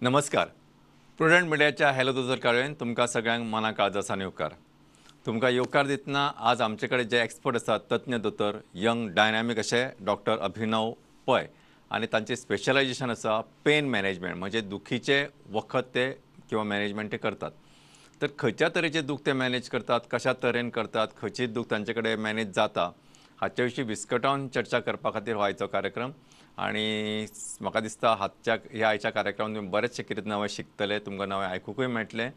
नमस्कार. प्रुडंट मिडियाच्या hello dozer काळवेन तुमकां सगळ्यांक मना काळजासान येवकार. तुमकां येवकार दितना आज आमचे कडेन जे एक्सपर्ट आसात तज्ञ दोतोर यंग डायनॅमिक असे डॉक्टर अभिनव पै आनी तांचे स्पेशलायजेशन आसा पेन मॅनेजमेंट, म्हणजे दुखीचे वखद ते किंवा मॅनेजमेंट ते करतात. तर खंयच्या तरेचे दूख ते मॅनेज करतात, कशा तरेन करतात, खंयची दूख तांचे कडेन मॅनेज जाता हाचे विशीं विस्कटावन चर्चा करपा खातीर हो आयचो कार्यक्रम. आणि म्हाका दिसता ह्या आयच्या कार्यक्रमांत तुम्ही बरेचशे कितें नवें शिकतले, तुमकां नवें आयकूंकूय मेळटलें.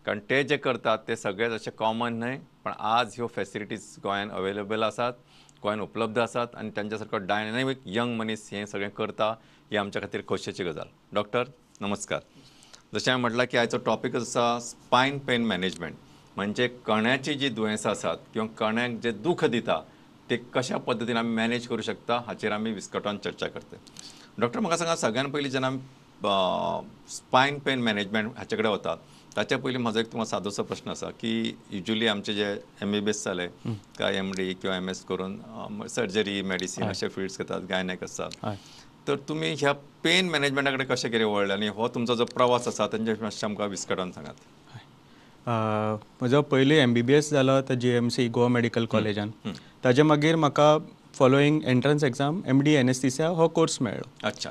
कारण ते जे करतात ते सगळेच अशें कॉमन न्हय, पण आज ह्यो फॅसिलिटीज गोंयांत अवेलेबल आसात, गोंयांत उपलब्ध आसात आनी तांच्या सारको डायनॅमिक यंग मनीस हें सगळें करता ही आमच्या खातीर खोशयेची गजाल. डॉक्टर नमस्कार. जशें हांवें म्हटलां की आयचो टॉपीक आसा स्पायन पेन मॅनेजमेंट, म्हणजे कण्याची जी दुयेंसां आसात किंवा कण्याक जे दूख दिता ते कशा पद्दतीन आमी मॅनेज करूं शकता हाचेर आमी विस्कटावन चर्चा करता. डॉक्टर म्हाका सांगा, सगळ्यान पयलीं जेन्ना स्पायन पेन मॅनेजमेंट हाचे कडेन वतात ताच्या पयलीं म्हजो एक तुमकां सादोसो प्रश्न आसा की युजली आमचे जे MBBS जाले काय MD किंवा MS करून सर्जरी मेडिसीन अशे फिल्ड्स घेतात, गायनेक आसतात, तर तुमी ह्या पेन मॅनेजमेंटा कडेन कशें कितें वळ्ळे आनी हो तुमचो जो प्रवास आसा तांचे मातशें आमकां विस्कटावन सांगात. म्हजो पयलीं MBBS जालो तो GMC गोवा मेडिकल कॉलेजान. ताजे मागीर म्हाका following entrance exam MD anaesthesia हो कोर्स मेळ्ळो. अच्छा.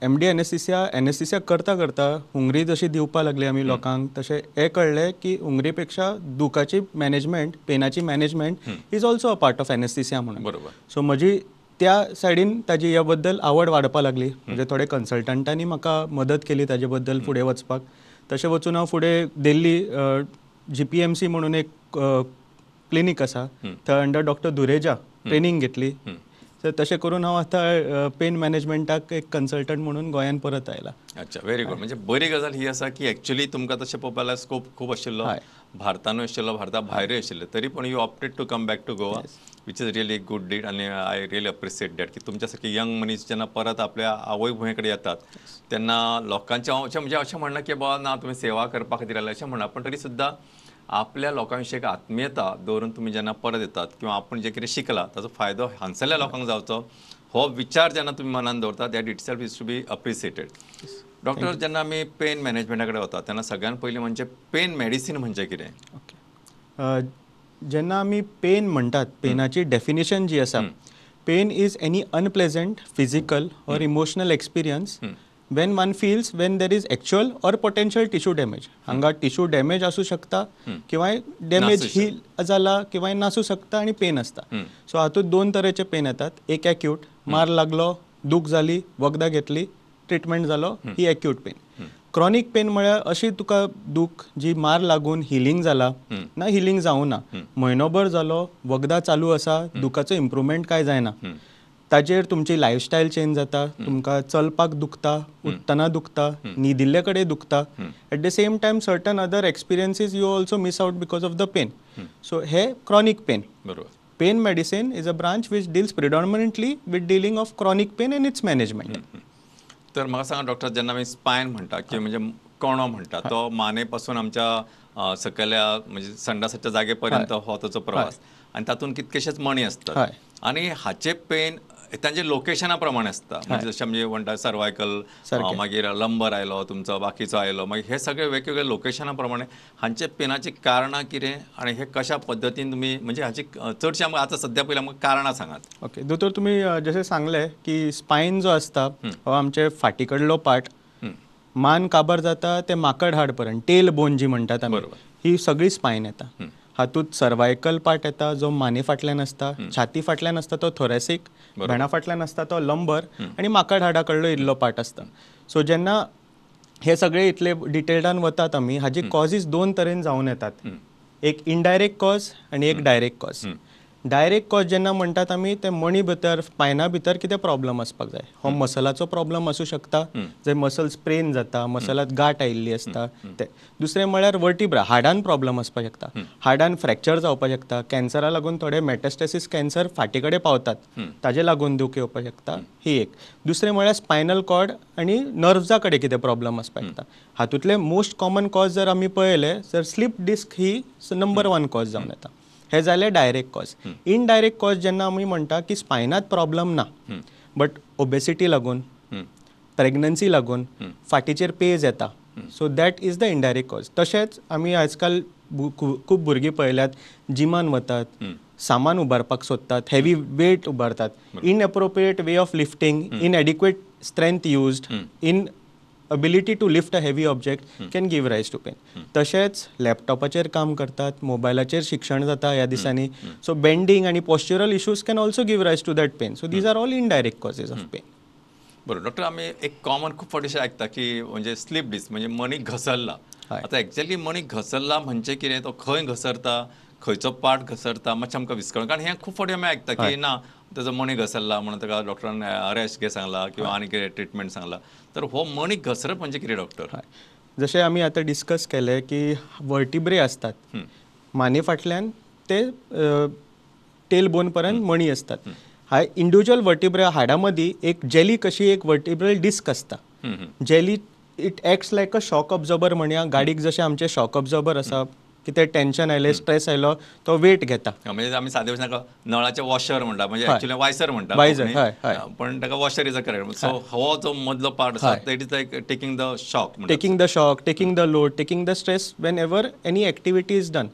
MD एनेस्थीसिया करता करता हुंगरी जशी दिवपा लागली आमी लोकांक, तशें हें कळ्ळें की हुंगरी पेक्षा दुखाची मॅनेजमेंट, पेनाची management is also a part of anaesthesia म्हणून. बरोबर. सो म्हजी त्या सायडीन ताजी ह्या बद्दल आवड वाडपा लागली. म्हणजे थोडे कन्सल्टंटांनी म्हाका मदत केली ताजे बद्दल फुडें वचपाक. तशें वचून हांव फुडें दिल्ली GPMC म्हणून एक क्लिनीक आसा थंय अंडर डॉक्टर दुरेजा ट्रेनिंग घेतली. तशें करून हांव आतां पेन मॅनेजमेंटाक एक कन्सल्टंट म्हणून गोंयांत परत आयला. अच्छा, व्हेरी गुड. म्हणजे बरी गजाल ही आसा की एक्चुअली तुमकां तशें पळोवपाक लागल्यार स्कोप खूब आशिल्लो, भारतानूय आशिल्लो, भारता भायरूय आशिल्लो, तरी पूण you opted to come back to Goa, which is really good deed. आनी आय रियली अप्रिशिएट दॅट की तुमच्या सारके यंग मनीस जेन्ना परत आपल्या आवय भुंये कडेन येतात तेन्ना लोकांचें अशें म्हणजे अशें म्हणना की बाबा ना तुमी सेवा करपा खातीर आयले अशें म्हणना, पण तरी सुद्दां आपल्या लोकांविशीं एक आत्मीयता दवरून तुमी जेन्ना परत येतात किंवा आपण जे कितें शिकला ताचो फायदो हांगसरल्या लोकांक जावचो हो विचार जेन्ना तुमी मनान दवरता that itself is to be appreciated. Doctor, जेन्ना आमी पेन मॅनेजमेंटा कडेन वतात तेन्ना सगळ्यान पयलीं म्हणजे पेन मेडिसीन म्हणजे कितें? ओके. जेन्ना आमी पेन म्हणटात, पेनाची डेफिनेशन जी आसा, pain is any unpleasant physical or emotional experience when one feels when there is actual or potential tissue damage. हांगा टिश्यू डॅमेज आसूं शकता किंवा डॅमेज हील जाला किंवा नासूं शकता आनी पेन आसता. सो हातूंत दोन तरेचे पेन येतात. एक एक्यूट, मार लागलो, दूख जाली, वखदां घेतली, ट्रिटमेंट जालो, ही एक्यूट पेन. क्रॉनिक पेन म्हळ्यार अशी तुका दूख जी मार लागून हिलिंग जाला ना हिलिंग जावं ना, म्हयनोभर जालो, वखदां चालू आसा, दुखाचो इम्प्रुवमेंट कांय जायना, ताजेर तुमची लायफस्टायल चेंज जाता, तुमकां चलपाक दुखता, उठतना दुखता, न्हिदिल्ले कडेन दुखता. At the same time certain other experiences you also miss out because of the pain. So हे क्रॉनिक पेन. बरोबर. Pain medicine is a branch which deals predominantly with dealing of chronic pain and its management. तर म्हाका सांगा doctor, जेन्ना आमी spine म्हणटा किंवा म्हणजे कणो म्हणटा तो माने पासून आमच्या सकयल्या म्हणजे संडासाच्या जागे पर्यंत हो ताचो प्रवास, आनी तातूंत कितकेशेच मणी आसतात आनी हाचे पेन तांचे लोकेशना प्रमाणे आसता. म्हणजे जशें आमी म्हणटा सर्वायकल, मागीर लंबर आयलो तुमचो, बाकीचो आयलो, मागीर हे सगळे वेगवेगळे लोकेशना प्रमाणे हांचे पेनाची कारणां कितें आनी हे कशा पद्दतीन तुमी म्हणजे हाची चडशी आमकां आतां सद्या पयलीं आमकां कारणां सांगात. ओके दोतोर, तुमी जशें सांगलें की स्पायन जो आसता हो आमचे फाटीकडलो पार्ट, मान काबार जाता ते माकड हाड पर्यंत, टेल बोन जी म्हणटात आमी, ही सगळी स्पायन येता. हातूंत सर्वायकल पार्ट येता जो माने फाटल्यान आसता, छाती फाटल्यान आसता तो थोरॅसिक, भेणा फाटल्यान आसता तो लंबर, आनी माकड हाडा कडलो इल्लो पार्ट आसता. सो जेन्ना हे सगळे इतले डिटेल्डान वतात आमी, हाजी कॉजीस दोन तरेन जावन येतात. एक इनडायरेक्ट कॉज आनी एक डायरेक्ट कॉज. डायरेक्ट कॉज जेन्ना म्हणटात आमी ते मणी भितर स्पायना भितर कितें प्रॉब्लम आसपाक जाय. हो मसलाचो प्रॉब्लम आसूं शकता, जंय मसल स्प्रेन जाता, मसलात गांठ आयिल्ली आसता ते. दुसरें म्हळ्यार वर्टिब्रा, हाडान प्रॉब्लम आसपाक शकता, हाडान फ्रॅक्चर जावपाक शकता. कॅन्सरा लागून थोडे मेटास्टेसीस कॅन्सर फाटी कडेन पावतात, ताजे लागून दूख येवपाक शकता, ही एक. दुसरें म्हळ्यार स्पायनल कॉर्ड आनी नर्व्जा कडेन कितें प्रॉब्लम आसपाक शकता. हातूंतले मोस्ट कॉमन कॉज जर आमी पळयले तर स्लीप डिस्क ही नंबर 1 कॉज जावन येता. हे जाले डायरेक्ट कॉज. इनडायरेक्ट कॉज जेन्ना आमी म्हणटा की स्पायनात प्रॉब्लम ना, बट ओबेसिटी लागून, प्रेग्नन्सी लागून, फाटीचेर पेज येता, so that is the indirect cause. तशेंच आमी आजकाल खूब भुरगीं पळयल्यात जिमान वतात, सामान उबारपाक सोदतात, हेवी वेट उबारतात, inappropriate way of lifting, inadequate strength used, in ability to lift a heavy object can give rise to pain. तशेंच लॅपटॉपाचेर काम करतात, मोबायलाचेर शिक्षण जाता ह्या दिसांनी, सो बेंडिंग आनी postural issues can also give rise to that pain. So these are all indirect causes of pain. बरोबर डॉक्टर, आमी एक कॉमन खूब फावटी अशें आयकता की म्हणजे स्लीप डिस्क म्हणजे मणी घसरला. आतां एक्झॅक्टली मणी घसरला म्हणजे कितें, तो खंय घसरता, खंयचो पार्ट घसरता, मातशें आमकां विस्कळून, कारण हें खूब फावटी आमी आयकता की ना तेजो मणी घसरला म्हणून ताका डॉक्टरान रेस्ट घे सांगला किंवा आनी कितें ट्रिटमेंट सांगला. तर हो मणी घसरप म्हणजे कितें डॉक्टर? जशें आमी आतां डिस्कस केलें की वर्टिब्रे आसतात, माने फाटल्यान ते टेल बोन पर्यंत मणी असतात. हाय इंडिव्हिज्युअल वर्टिब्रा हाडा मदीं एक जेली कशी एक वर्टिब्रल डिस्क आसता. Jelly it acts like a shock absorber म्हणया. गाडीक जशें आमचे शॉक ऑब्झर्बर आसा, कितें टेन्शन आयलें, स्ट्रेस आयलो, तो वेट घेता. म्हणजे आमी सादे भशेन नळाचे वॉशर म्हणटा, म्हणजे एक्चुअली वायसर म्हणटा, पण ताका washer is a correct. So हो जो मदलो पार्ट आसा that is like taking the shock, taking the load, taking the stress Wien ever any activity is done.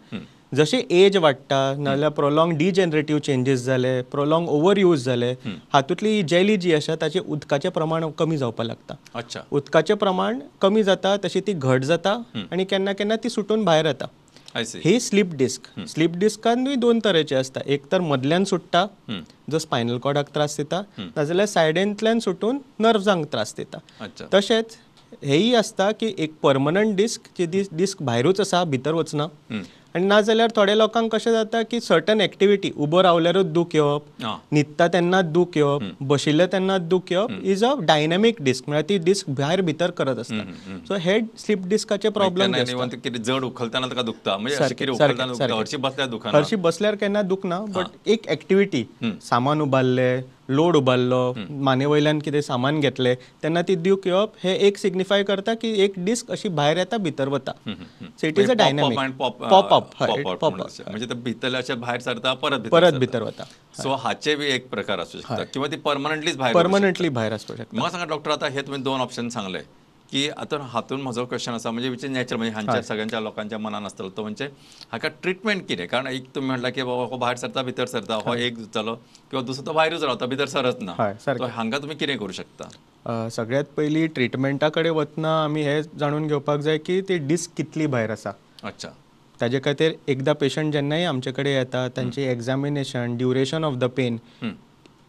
जशें एज वाडटा नाजाल्यार प्रोलॉंग डिजेनरेटीव चेंजीस जाले, प्रोलॉंग ओवर यूज जाले, हातूंतली ही जेली जी आसा ताचें उदकाचें प्रमाण कमी जावपाक लागता. अच्छा, उदकाचें प्रमाण कमी जाता तशी ती घट जाता आनी केन्ना केन्ना ती सुटून भायर येता. ही स्लीप डिस्क. स्लीप डिस्कानूय 2 तरेचे आसता. एक तर मदल्यान सुट्टा, जो स्पायनल कॉर्डाक त्रास दिता, नाजाल्यार सायडींतल्यान सुटून नर्व्जांक त्रास दिता. तशेंच हेय आसता की एक परमनंट डिस्क, जी डिस्क भायरूच आसा, भितर वचना. आनी नाजाल्यार थोड्या लोकांक कशें जाता की सर्टन एक्टिविटी, उबो रावल्यारूच दूख येवप, न्हिदता तेन्नाच दूख येवप, बशिल्ले तेन्नाच दूख येवप, इज अ डायनॅमीक डिस्क. म्हळ्यार ती डिस्क भायर भितर करत आसता. सो हे स्लीप डिस्काचे प्रॉब्लेम कितें जड उखलतना ताका दुखता, म्हणजे हरशी बसल्यार दुखना, हरशी बसल्यार केन्ना दुखना, बट एक एक्टिविटी, सामान उबारलें, लोड उबारलो, माने वयल्यान कितें सामान घेतलें तेन्ना ती दूख येवप, हे एक सिग्निफाय करता की एक डिस्क अशी भायर येता, भितर वता. So it is a dynamic pop up, म्हणजे ते भितरले भायर सरता, परत भितर वता. सो हाचे बी एक प्रकार असू शकता, किंवा ती परमनंटली भायर आसपाक शकता. म्हाका सांगा डॉक्टर, आता हे तुम्ही 2 ऑप्शन सांगले की आता हातून म्हजो क्वेश्चन आसा, म्हणजे विच नॅचरल, म्हणजे हांच्या सगळ्यांच्या लोकांच्या मनान आसतलो तो, म्हणजे हाका ट्रिटमेंट कितें? कारण एक तुम्ही म्हणला की बाबा हो भायर सरता, भितर सरता, हो एक जालो, किंवा दुसरो तो भायरूच रावता, भितर सरच ना. हांगा तुम्ही कितें करूं शकता? सगळ्यात पयलीं ट्रिटमेंटा कडेन वतना आमी हे जाणून घेवपाक जाय की ती डिस्क कितली भायर आसा. अच्छा. ताजे खातीर एकदा पेशंट जेन्नाय आमचे कडेन येता, तांची examination, duration of the pain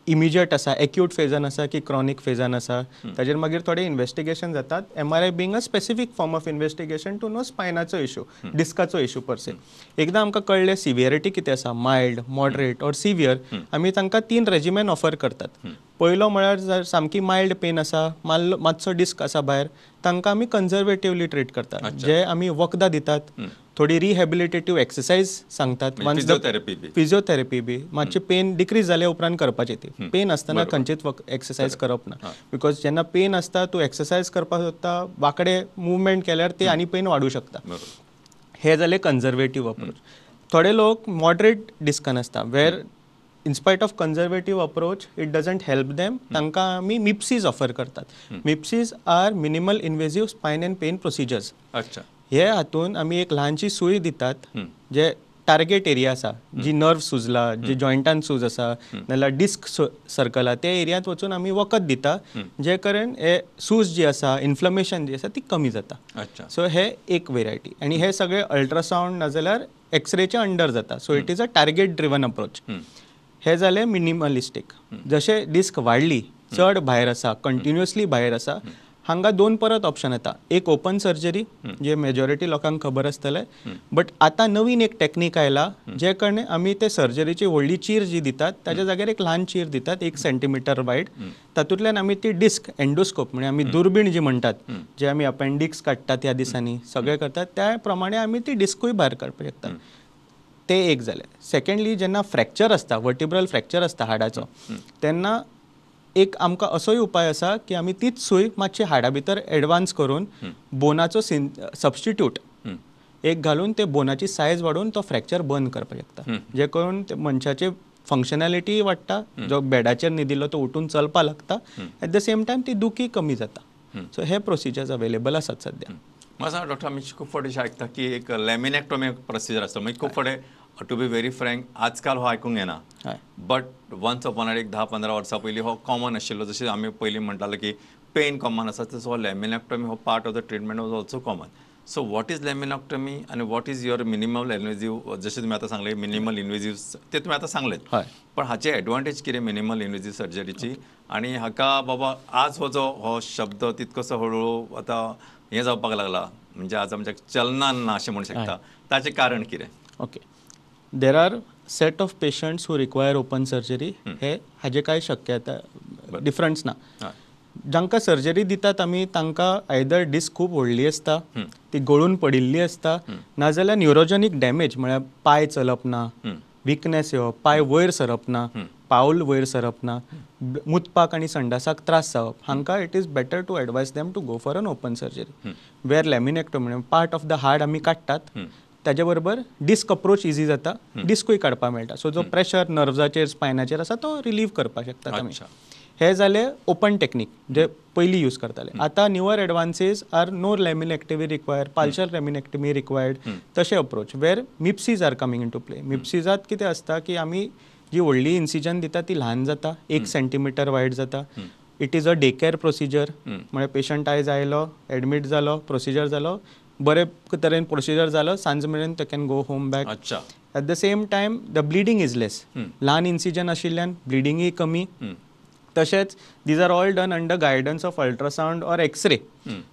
immediate आसा, एक्यूट फेजान आसा की क्रॉनीक फेजान आसा, ताजेर मागीर थोडे इन्वेस्टिगेशन जातात. MRI being a specific form of investigation to know स्पायनाचो इशू, डिस्काचो इशू परसे. एकदां आमकां कळ्ळें सिवियरिटी कितें आसा, मायल्ड, मॉडरेट ऑर सिवियर, आमी तांकां 3 रेजिमेन ऑफर करतात. पयलो म्हळ्यार जर सामकी मायल्ड पेन आसा, मातसो डिस्क आसा भायर, तांकां आमी कन्झर्वेटिवली ट्रीट करतात, जे आमी वखदां दितात, थोडी रिहॅबिलिटेटीव एक्सरसाइज सांगतात, फिजिओथेरपी बी, मातशें पेन डिक्रीज जाले उपरांत करपाची. ती पेन आसतना खंयचीच एक्सरसाइज करप ना, बिकॉज जेन्ना पेन आसता तूं एक्सरसाइज करपाक सोदता, वांकडे मुवमेंट केल्यार ते आनी पेन वाडूं शकता. हे जाले कन्झर्वेटीव अप्रोच. थोडे लोक मॉडरेट डिस्कान आसता, वेर in spite of conservative approach it doesn't help them, तांकां आमी मिप्सीज ऑफर करतात. MIPSes are minimal invasive spine and pain procedures. अच्छा. हे हातून आमी एक ल्हानशी सुय दितात, जे टार्गेट एरिया आसा, जी नर्व सुजला, जी जॉयंटान सूज आसा, नाजाल्यार डिस्क सर्कला, त्या एरियांत वचून आमी वखद दिता, जे करून हे सूज जी आसा, इन्फ्लमेशन जी आसा ती कमी जाता. सो हे एक वेरायटी, आनी हे सगळे अल्ट्रासावंड नाजाल्यार एक्सरेच्या अंडर जाता. So it is a target driven approach. हे जाले मिनिमलिस्टीक. जशे डिस्क वाडली, चड भायर आसा, कंटिन्युअसली भायर आसा, हांगा दोन परत ऑप्शन येता. एक ओपन सर्जरी जे मेजॉरिटी लोकांक खबर आसतलें, बट आतां नवीन एक टॅक्नीक आयला जे कडे आमी ते सर्जरीची व्हडली चीर जी दितात ताच्या जाग्यार एक ल्हान चीर दितात 1 सेंटीमीटर वायड. तातूंतल्यान आमी ती डिस्क एंडोस्कोप म्हणजे आमी दुर्बीण जी म्हणटात, जे आमी अपेंडिक्स काडटात ह्या दिसांनी सगळे करतात त्या प्रमाणे आमी ती डिस्कूय भायर काडपाक शकतात. ते एक जालें. सेकंडली जेन्ना फ्रॅक्चर आसता, वर्टिब्रल फ्रॅक्चर आसता हाडाचो, तेन्ना एक आमकां असोय उपाय आसा की आमी तीच सूय मातशी हाडा भितर एडवान्स करून बोनाचो सबस्टिट्यूट एक घालून ते बोनाची सायज वाडोवन तो फ्रॅक्चर बंद करपाक शकता. जे करून ते मनशाचे फंक्शनॅलिटी वाडटा, जो बेडाचेर न्हिदिल्लो तो उठून चलपाक लागता, एट द सेम टायम ती दुखी कमी जाता. सो हे प्रोसिजर्स अवेलेबल आसात सद्या. म्हाका सांग डॉक्टर, आमी खूब फावटी अशें आयकता की एक लॅमिनेक्टॉमी प्रोसिजर आसता. मागीर खूब फावटी टू बी व्हेरी फ्रँक आजकाल हो आयकूंक येना, बट वन्स अपॉन एक 10-15 वर्सां पयलीं हो कॉमन आशिल्लो. जशें आमी पयलीं म्हणटाले की पेन कॉमन आसा, तसो हो लॅमिनेक्टॉमी हो part of the treatment was also common. So what is laminectomy आनी what is your minimal invasive, जशें तुमी आतां सांगले मिनिमल इन्वेजिव्ह ते तुमी आतां सांगलेत, पण हाचे एडवांटेज कितें मिनिमल इन्वेजिव्ह सर्जरीची? आनी हाका बाबा आज हो शब्द तितकोसो हळूहळू आतां हें जावपाक लागला, म्हणजे आज आमच्या चलनान ना अशें म्हणू शकता, ताचें कारण कितें? Okay, there are set of patients who require open surgery. हे हाजे कांय शक्यता डिफरन्स ना. जांकां सर्जरी दितात आमी तांकां आयदर डिस्क खूब व्हडली आसता, ती गळून पडिल्ली आसता, नाजाल्यार न्युरोजेनिक डॅमेज म्हळ्यार पांय चलप ना, विकनेस येवप, पांय वयर सरप ना, पावल वयर सरप ना, मुतपाक आनी संडासाक त्रास जावप, हांकां it is better to advise them to go for an open surgery. Where laminectomy म्हणजे पार्ट ऑफ द हार्ट आमी काडटात, ताजे बरोबर डिस्क अप्रोच इजी जाता, डिस्कूय काडपाक मेळटा. सो जो प्रेशर नर्व्जाचेर स्पायनाचेर आसा तो रिलीव करपाक शकतात आमी. हे जाले ओपन टेक्नीक जे पयलीं यूज करताले. आतां newer advances are no laminectomy required, partial laminectomy required, तशे approach where MIPSes are coming into play. मिप्सीजात कितें आसता की आमी जी व्हडली इन्सिजन दिता ती ल्हान जाता, 1 सेंटीमीटर वायड जाता. It is a day care procedure, म्हणजे पेशंट आयज आयलो, एडमीट जालो, प्रोसिजर जालो, बरे तरेन प्रोसिजर जालो, सांज मेरेन ते can go home back. At the same time the bleeding is less. ल्हान इन्सिजन आशिल्ल्यान ब्लिडींगूय कमी. तशेंच these are all done under guidance of ultrasound or X-ray.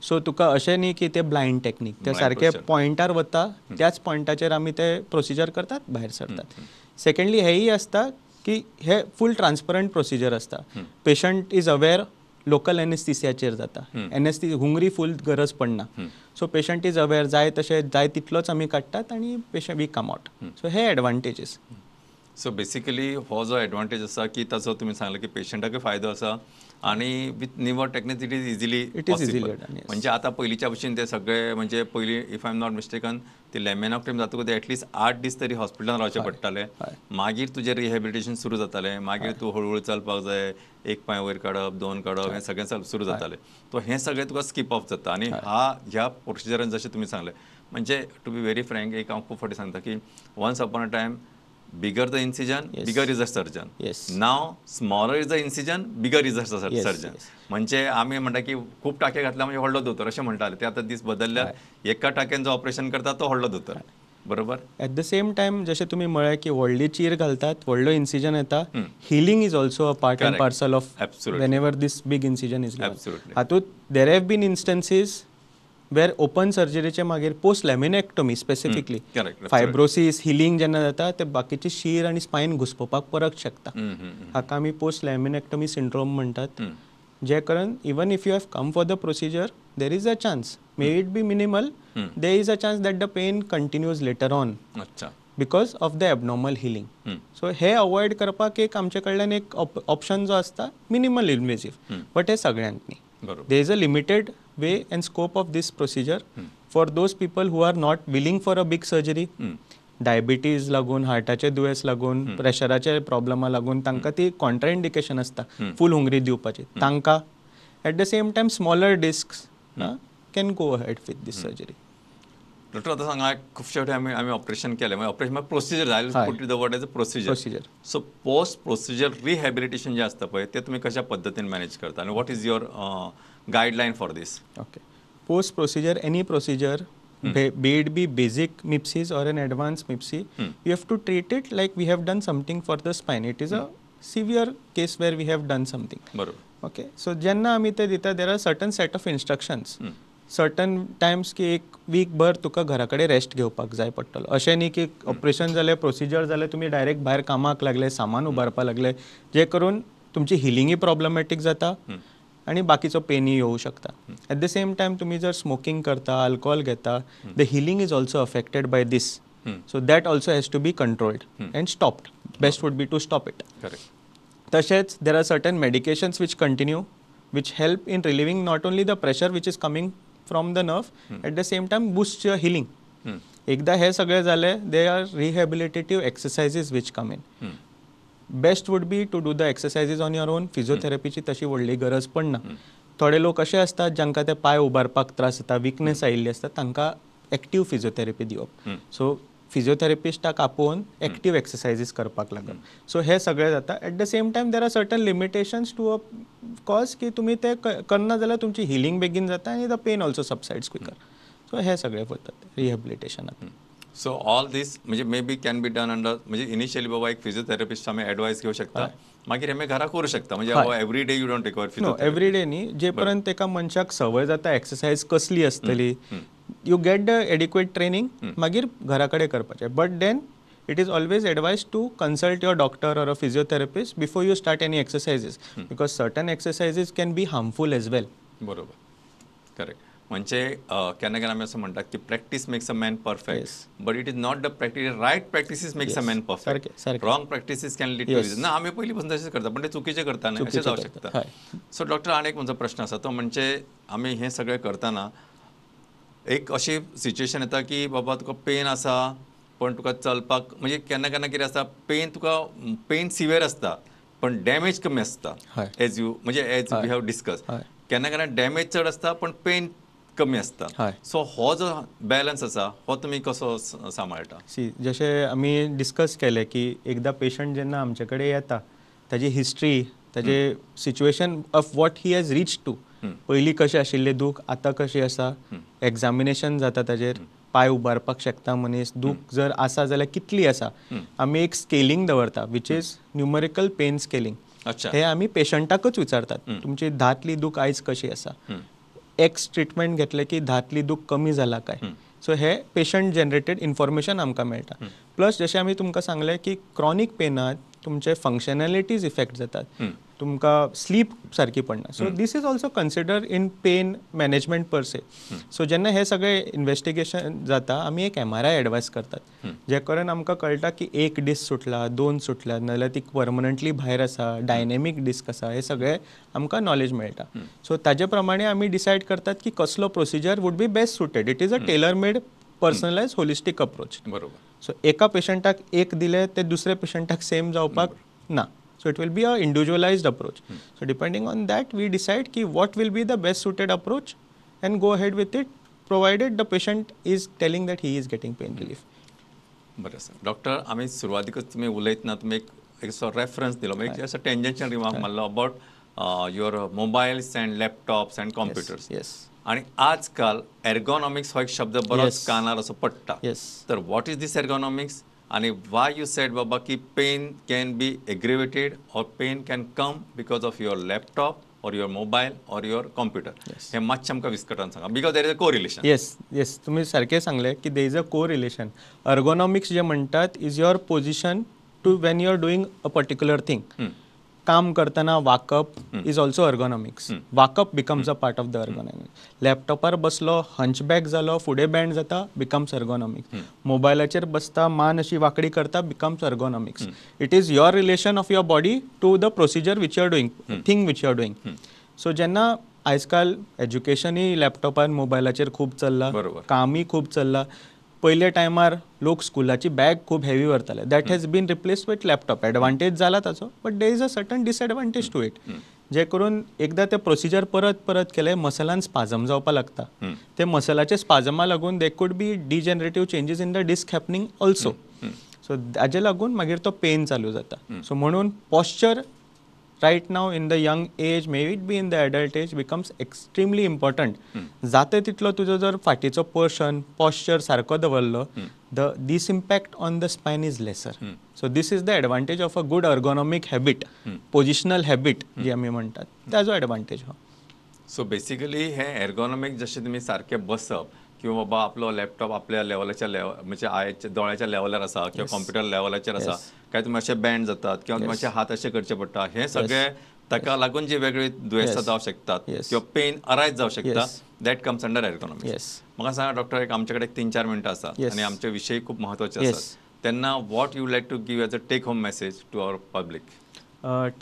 So तुका अशें न्ही की ते ब्लायंड टॅक्नीक, ते सारके पॉयंटार वता, त्याच पॉयंटाचेर आमी ते प्रोसिजर करतात, भायर सरतात. सेकंडली हेय आसता की हे फूल ट्रान्सपरंट प्रोसिजर आसता. पेशंट इज अवेर लोकल एनेस्थीसियाचेर जाता, हुंगरी फूल गरज पडना. सो पेशंट इज अवेर, जाय तशें जाय तितलोच आमी काडटात आनी patient we come out. So हे एडवांटेजीस. सो बेसिकली हो जो एडवांटेज आसा की ताचो तुमी सांगले की पेशंटाकूय फायदो आसा आनी with newer technique it is easily possible. म्हणजे आतां पयलींच्या भशेन ते सगळे म्हणजे पयलीं if I am not mistaken ती लॅमिनेक्टॉमी जातकूच एटलीस्ट 8 दीस तरी हॉस्पिटलान रावचें पडटालें. मागीर तुजें रिहॅबिलिटेशन सुरू जातालें, मागीर तूं हळूहळू चलपाक जाय, 1 पांय वयर काडप, 2 काडप, हें सगळें सुरू जातालें. तो हें सगळें तुका स्कीप ऑफ जाता. आनी ह्या प्रोसिजरान जशें तुमी सांगलें, म्हणजे टू बी व्हेरी फ्रँक, एक हांव खूब फावटी सांगता की once upon a time bigger the incision, bigger is the surgeon. Now smaller is the incision, bigger is the surgeon. म्हणजे आमी म्हणटा की खूब टाके घातला म्हणजे व्हडलो दोतोर अशें म्हणटाले. ते आतां दीस बदलल्यात, एका टाक्यान जो ऑपरेशन करता तो व्हडलो दोतोर. बरोबर. एट द सेम टायम जशें तुमी म्हळें की व्हडली चीर घालतात, व्हडलो इन्सिजन येता, healing is also a part and parcel of whenever this big incision is given. हातूंत there have been instances where open सर्जरीचे मागीर post laminectomy specifically fibrosis healing जेन्ना जाता ते बाकीची शीर आनी स्पायन घुसपोवपाक परत शकता. हाका आमी पोस्ट लॅमिनेक्टॉमी सिंड्रोम म्हणटात. जे कारण even if you have come for the procedure there is a chance, may it be minimal, there is a chance that the pain continues later on because of the abnormal healing. So हे avoid करपाक एक आमचे कडल्यान एक option जो आसता minimal इन्वेजिव्ह, but हे सगळ्यांक न्ही. There is a limited way and scope of this procedure for those people who are not willing for a big surgery. Diabetes लागून, हार्टाचे दुयेंस लागून, प्रेशराचे प्रॉब्लमा लागून तांकां ती कॉन्ट्राइंडिकेशन आसता फूल हुंगरी दिवपाची. तांकां at the same time smaller discs can go ahead with these surgery. Doctor आतां सांगा, खुबशे फावटी आमी ऑपरेशन केलें, मागीर ऑपरेशन मागीर प्रोसिजर जाय, put the word as a procedure. So post procedure rehabilitation जें आसता पळय ते तुमी कशा पद्दतीन मॅनेज करता आनी what is your guideline for these? Okay, post procedure any procedure, be it be basic MIPSIs or an advanced MIPSI, you have to treat it like we have done something for the spine. It is a severe case where we have done something. बरोबर. Okay, so जेन्ना आमी ते दिता there are certain set of instructions. Certain times की एक weak भर तुका घरा कडेन रेस्ट घेवपाक जाय पडटलो. अशें न्ही की ऑपरेशन जालें, प्रोसिजर जालें, तुमी डायरेक्ट भायर कामाक लागले, सामान उबारपाक लागले, जे करून तुमची हिलिंगूय प्रॉब्लेमॅटीक जाता आनी बाकीचो पेनूय येवं शकता. एट द सेम टायम तुमी जर स्मोकिंग करता, अल्कोहोल घेता, the healing is also affected by this. So that also has to be controlled and stopped. Best would be to stop it. Correct. तशेंच there are certain medications which continue which help in relieving not only the pressure which is coming from the nerve, at the same time boosts your healing. एकदा हे सगळे जाले, they are rehabilitative exercises which come in. Best would be to do the exercises on your own. फिजिओथेरपीची तशी व्हडली गरज पडना. थोडे लोक असे असतात जांकां ते पाय उबारपाक त्रास जाता, विकनेस आयिल्ली आसता, तांकां एक्टीव फिजिओथेरपी दिवप. सो फिजिओथेरपिस्टाक आपोवन एक्टीव एक्सरसाइजीस करपाक लागप. सो हे सगळें जाता. At the same time there are certain limitations to a cause की तुमी ते करना जाल्यार तुमची हिलिंग बेगीन जाता आनी the pain also subsides quicker. So हे सगळे वतात रिहॅबिलिटेशनाक. सो ऑल दीस म्हणजे may be can be done under, म्हणजे इनिशियली बाबा एक फिजिओथेरपिस्ट आम्ही ॲडवायस घेऊ शकता, मागीर आमी घरा करू शकता. म्हणजे बाबा every day you don't require no, physiotherapy. Every day न्ही. जे पर्यंत एका मनशाक संवय जाता एक्सरसाइज कसली आसतली, you get the adequate training, मागीर घरा कडेन करपाचें. But then it is always advised to consult your doctor or a physiotherapist before you start any exercises, because certain exercises can be harmful as well. बरोबर. Correct. म्हणजे केन्ना केन्ना आमी असं म्हणतात की practice makes a man perfect, but it is not the practice. Right practices makes a man perfect. Wrong practices can lead to disease. ना, आम्ही पहिली पासून तसेच करता, पण ते चुकीचे करता नाही, असे जाऊ शकता. सो डॉक्टर, आनी एक म्हजो प्रश्न आसा तो म्हणजे आमी हे सगळें करतना एक अशी सिच्युएशन येता की बाबा तुका पेन आसा, पण तुका चलपाक म्हणजे केन्ना केन्ना कितें आसता, पेन सिवियर आसता पण डॅमेज कमी आसता. एज वी हॅव डिस्कस, केन्ना केन्ना डॅमेज चड आसता पण पेन कमी आसता. सो हो जो बॅलन्स आसा हो तुमी कसो सांबाळटा? जशें आमी डिस्कस केलें की एकदा पेशंट जेन्ना आमचे कडेन येता, ताजी हिस्ट्री, ताजे situation of what he has reach to, पयलीं कशें आशिल्लें दूख, आतां कशें आसा, एग्जामिनेशन जाता ताजेर, पाय उबारपाक शकता मनीस, दूख जर आसा जाल्यार कितली आसा. आमी एक स्केलिंग दवरता which is numerical pain scaling. हे आमी पेशंटाकूच विचारतात, तुमची धातली दूख आयज कशी आसा, एक्स ट्रिटमेंट घेतले की धातली दूख कमी जाला काय. सो हे पेशंट जनरेटेड इन्फॉर्मेशन आमकां मेळटा. प्लस जशें आमी तुमकां सांगलें की क्रॉनीक पेनात तुमचे फंक्शनॅलिटीज इफेक्ट जातात, तुमकां स्लीप सारकी पडना. So this is also consider in pain management per se. So जेन्ना हे सगळे इन्वेस्टिगेशन जाता, आमी एक MRI एडवायस करतात, जे करून आमकां कळटा की एक डिस्क सुटला, 2 सुटल्या, नाजाल्यार ती परमनंटली भायर आसा, डायनेमीक डिस्क आसा, हे सगळे आमकां नॉलेज मेळटा. सो ताजे प्रमाणे आमी डिसायड करतात की कसलो procedure would be best suited. It is a tailor made personalise holistic approach. बरोबर. सो एका पेशंटाक एक दिले ते दुसऱ्या पेशंटाक सेम जावपाक ना. So it will be a individualized approach. So depending on that, we decide ki what will be the best suited approach and go ahead with it, provided the patient is telling that he is getting pain relief. बरं sir. Doctor, आम्ही सुरुवातीकच तुम्ही उलयतना तुम्ही एक reference दिलो, म्हणजे असं टेंजन्शियल remark मारलो about your mobiles and laptops and computers. आणि आजकाल एर्गोनॉमिक्स हो एक शब्द बरोच कानार असो पडटा. तर व्हॉट इज दिस एर्गोनॉमिक्स, आणि वाय यू सेड बाबा की पेन कॅन बी एग्रिवेटेड और pain can come because of your laptop or your mobile or your computer. हे मातशें आमकां विस्कटान सांगा, because there is a correlation. Yes, तुम्ही सारकें सांगलें की there is a correlation. Ergonomics जे म्हणटात is your position to when you are doing a particular thing. काम करतना वाकप इज ऑल्सो एर्गोनॉमिक्स. वाकप becomes a part of the ergonomics. लॅपटॉपार बसलो, हंचबॅक जालो, फुडें बँड जाता, बिकम्स एर्गोनॉमिक्स. मोबायलाचेर बसता, मान अशी वांकडी करता, becomes ergonomics. It is your relation of your body to the procedure which you are doing, thing which you are doing. So जेन्ना आयजकाल एज्युकेशनूय लॅपटॉपार मोबायलाचेर खूब चल्लां, कामूय खूब चल्लां. पयले टायमार लोक स्कुलाची बॅग खूब हेवी व्हरताले, that has been replaced with laptop. Advantage जाला ताचो, but there is a certain disadvantage to it. जे करून एकदा ते प्रोसिजर परत परत केले, मसलान स्पाजम जावपाक लागता. ते मसलाचे स्पाजमा लागून they could be degenerative changes in the disc happening also. So हाजे लागून मागीर तो पेन चालू जाता. सो म्हणून posture right now in the young age, maybe it be in the adult age, becomes extremely important. जाते तितलो तुजो जर फाटीचो पोर्शन पॉस्चर सारको दवरलो this impact on the spine is lesser. So this is the advantage of a good ergonomic habit, positional habit जे आम्ही म्हणतात त्याचो advantage हो. सो बेसिकली हे एर्गोनॉमिक जसे तुम्ही सारखे बसप किंवा बाबा आपलो लॅपटॉप आपल्या लेवलाच्या म्हणजे आयच्या दोळ्याच्या लेवलार आसा किंवा कॉम्प्युटर लेवलाचेर आसा काय तुम्ही असे बँड जातात किंवा तुम्ही असे हात असे करचे पडटा हे सगळे ताका लागून जी वेगळी दुयेंसां जावं शकतात किंवा पेन अरायज जावं शकता दॅट कम्स अंडर एर्गोनॉमिक्स. म्हाका सांगा डॉक्टर एक आमचे कडेन 3-4 मिनटां आसात आणि आमचे विशय खूप महत्वाचे आसात तेन्ना what you like to give as a take home message to our public.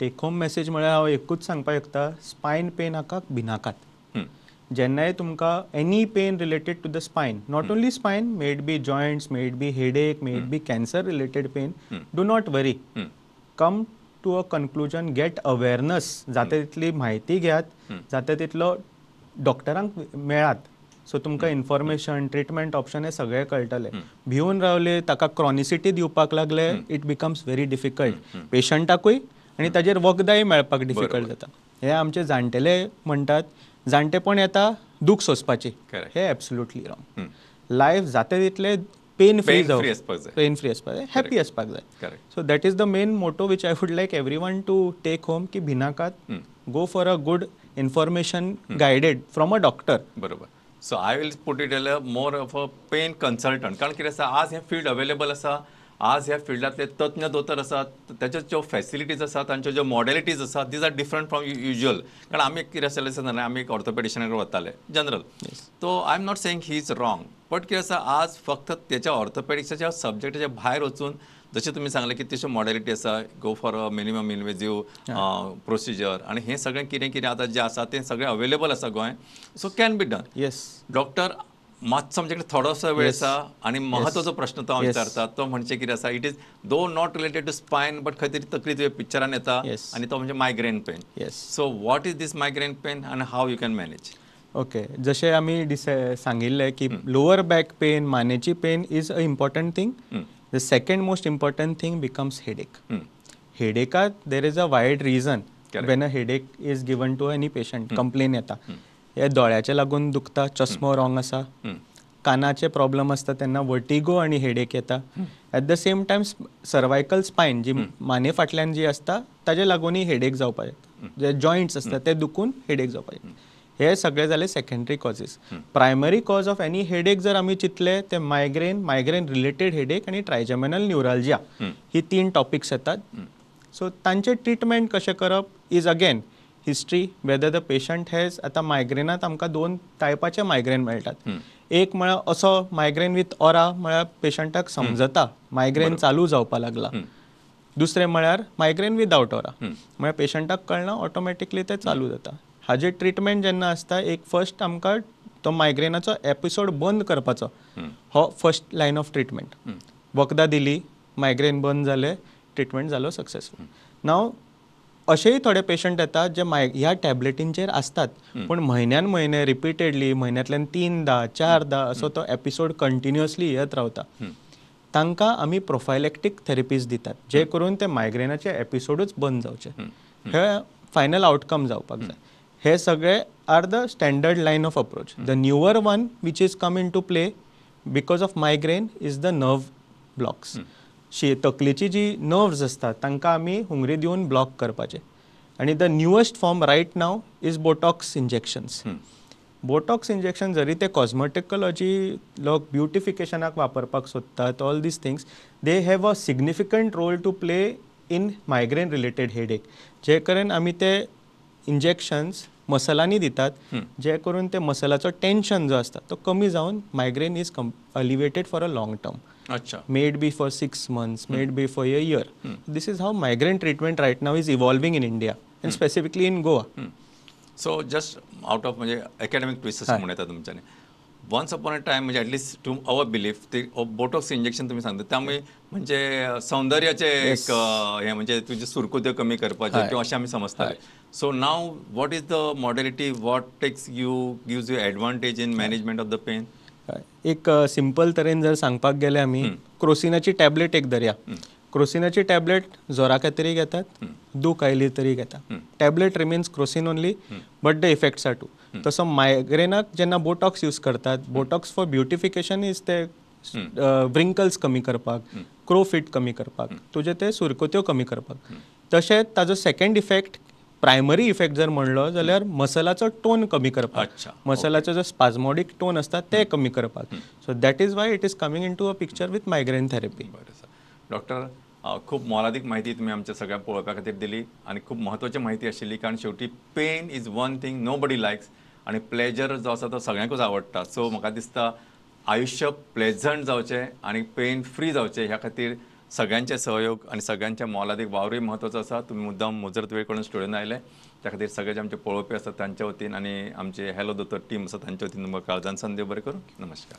Take home message म्हळ्यार हांव एकूच सांगपाक शकता स्पायन पेन हाका भिनाकात. जेन्नाय तुमकां any pain related to the spine not only spine may it be joints may it be headache may it be cancer related pain do not worry come to a conclusion get awareness जाता तितली म्हायती घेयात जाता तितलो डॉक्टरांक मेळात so तुमकां information treatment option हे सगळे कळटले. भिवन रावले ताका क्रॉनिसिटी दिवपाक लागले इट बिकम्स व्हेरी डिफिकल्ट पेशंटाकूय आनी ताजेर वखदाय मेळपाक डिफिकल्ट जाता. हे आमचे जाणटेले म्हणटात जाणटेपण येता दूख सोंसपाची हे एब्सोल्युटली रॉंग. लायफ जाता तितले पेन फ्री पेन फ्री आसपाक जाय हॅपी आसपाक जाय. So that is the main motto which I would like everyone to take home की भिनाकात go for a good information guided from a doctor. बरोबर. So I will put it all more of a pain consultant कारण कितें आसा आज हे field available आसा. आज ह्या फिल्डातले तज्ञ दोतोर असतात त्याच्यो ज्यो फॅसिलिटीज आसात तांच्यो ज्यो मॉडेलिटीज आसात these are different from usual. कारण आमी कितें आसलें जाल्यार आमी एक ऑर्थोपेडिशनाक वताले जनरल. तो I am not saying he is wrong but कितें आसा आज फक्त त्याच्या ऑर्थोपेडिक्साच्या सब्जेक्टाच्या भायर वचून जशें तुमी सांगलें की तश्यो मॉडेलिटी आसा गो for a minimum invasive procedure आणि हे सगळें कितें कितें आतां जें आसा तें सगळें अवेलेबल आसा Goa so can be done. Yes doctor मातसो आमचे कडेन थोडोसो वेळ आसा आणि महत्वाचो प्रश्न तो हांव विचारता तो म्हणजे कितें आसा it is though not related to spine but खंय तरी तकली तुवें पिक्चरान येता आणि तो म्हणजे migraine pain. So what is this migraine pain and how you can manage. Okay जशें आमी सांगिल्लें की लोअर बॅक पेन मानेची pain is a important thing. The second most important thing becomes headache. हेडेकात there is a wide region when a headache is given to any patient complain येता. हे दोळ्याचे लागून दुखता चश्मो रॉंग आसा कानाचे प्रॉब्लम आसता तेन्ना vertigo आनी हेडेक येता. At the same time cervical spine जी माने फाटल्यान जी आसता ताजे लागूनय हेडेक जावपाक शकता. जे जॉयंट्स आसता ते दुखून हेडेक जावपाक शकता. हे सगळे जाले secondary causes. Primary cause of any headache जर आमी चिंतले ते मायग्रेन रिलेटेड हेडेक आनी ट्रायजेमिनल न्युराल्जिया ही 3 टॉपिक्स येतात. सो तांचे ट्रिटमेंट कशें करप is again history whether the patient has. आतां मायग्रेनात आमकां 2 टायपाचे मायग्रेन मेळटात. एक म्हळ्यार असो मायग्रेन विथ ऑरा म्हळ्यार पेशंटाक समजता मायग्रेन चालू जावपाक लागला. दुसरें म्हळ्यार मायग्रेन विदाउट ऑरा म्हळ्यार पेशंटाक कळना ऑटोमॅटिकली ते चालू जाता. हाजे ट्रिटमेंट जेन्ना आसता एक फर्स्ट आमकां तो मायग्रेनाचो एपिसोड बंद करपाचो हो फर्स्ट लायन ऑफ ट्रिटमेंट. वखदां दिली मायग्रेन बंद जाले ट्रिटमेंट जालो सक्सेसफूल. नाव अशेंय थोडे पेशंट येतात जे ह्या टॅबलेटींचेर आसतात पूण म्हयन्यान म्हयने रिपिटेडली म्हयन्यांतल्यान 3-4 असो तो एपिसोड कंटिन्युअसली येत रावता. तांकां आमी प्रोफायलॅक्टीक थेरपीज दितात जे करून ते मायग्रेनाचे एपिसोडूच बंद जावचे. हे फायनल आउटकम जावपाक जाय. हे सगळे are the standard line of approach. The newer one which is come into play because of migraine is the nerve blocks. तकलेची जी नर्व्स असतात तांकां आमी हुंगरी दिवन ब्लॉक करपाचे. आनी the newest form right now is Botox injections. Botox injection जरी ते कॉस्मेटिकोलॉजी लोक ब्युटिफिकेशनाक वापरपाक सोदतात all these things they have a significant role to play in migraine related headache. जे करून आमी ते इंजेक्शन्स मसलांनी दितात जे करून ते मसलाचो टेन्शन जो आसता तो कमी जावन migraine is alleviated for a long term. May it be for 6 months, may it be for a year. This is how migraine treatment right now is evolving in India and specifically in Goa. So just out of म्हणजे academic twists म्हणून येतात तुमच्याने. Once upon a time म्हणजे at least to our belief ते Botox injection तुम्ही सांगता त्यामुळे म्हणजे सौंदर्याचे एक हे म्हणजे तुझे सुरकुत्यो कमी करपाचे किंवा अशें आमी समजताले. So now what is the modality what takes gives you advantage in management of the pain. एक सिंपल तरेन जर सांगपाक गेले आमी क्रोसिनाची टॅबलेट एक धरया. क्रोसिनाची टॅबलेट जोरा खातीरय घेतात दूख आयली तरी घेता. Tablet remains Crocin only but the effects are too. तसो मायग्रेनाक जेन्ना बोटॉक्स यूज करतात बोटॉक्स फॉर ब्युटिफिकेशन इज ते व्रिंकल्स कमी करपाक, क्रो फिट कमी करपाक, तुजे ते सुरकुत्यो कमी करपाक. तशेंच ताजो सेकंड इफेक्ट, प्रायमरी इफेक्ट जर म्हणलो जाल्यार मसलाचो टोन कमी करपाक, अच्छा, मसलाचो जो स्पाझमॉडिक टोन असता ते कमी करपाक. So that is why it is coming into a picture with migraine therapy. बरें सर. डॉक्टर, खूप मोलादीक म्हायती तुमी आमच्या सगळ्या पळोवपा खातीर दिली आनी खूप म्हत्वाची म्हायती आशिल्ली, कारण शेवटी pain is one thing nobody likes आनी प्लेजर जो आसा तो सगळ्यांकूच आवडटा. सो म्हाका दिसता आयुश्य प्लेझंट जावचें आनी पेन फ्री जावचें ह्या खातीर सगळ्यांचे सहयोग आनी सगळ्यांचे मोलादीक वावरूय म्हत्वाचो आसा. तुमी मुद्दाम मुजरत वेळ करून स्टुडियोन आयले, त्या खातीर सगळे जे आमचे पळोवपी आसात तांच्या वतीन आनी आमचे हॅलो दोतोर टीम आसा तांच्या वतीन तुमकां काळजान देव बरें करूं. नमस्कार.